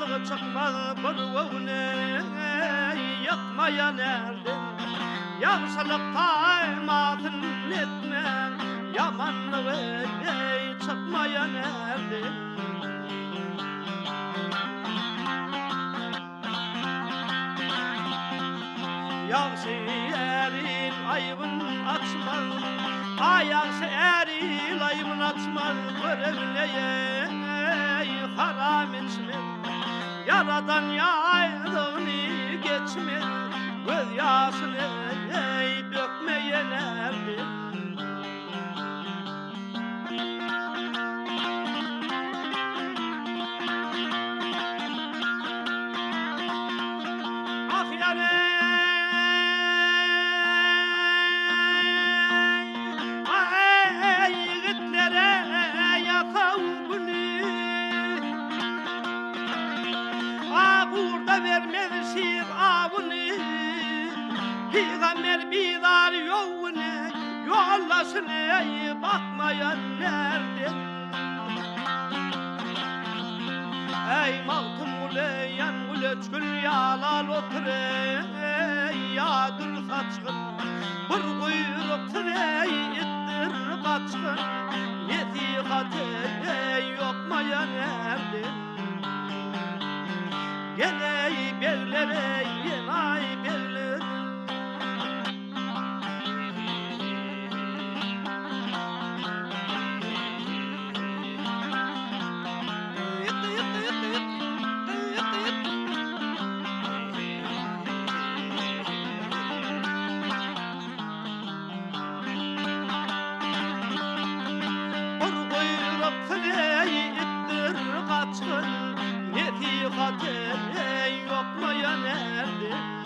Azlığı çıkmaz bırvığını Yıkmaya nereden Yavşalık taymatın etme Yamanlığı çıkmaya nereden Yağsı eril ayıbın açmaz Ayağsı eril ayıbın açmaz Görevleye haram içmez Yaradan yaylığını geçmez Göz yaşını dökmeye nerede Ah yâre vermezsin avını Peygamber bidar yolunu Yollasın ey bakmayan nerede Ey malkım uleyen uleçkül yalal otur Yadır saçkın bir kuyruktur ittir kaçkın Netihat yokmaya nerede Geley berlere yenay berler Bir kuyruk fırey ittir kaçkın Netihat yokmaya nerede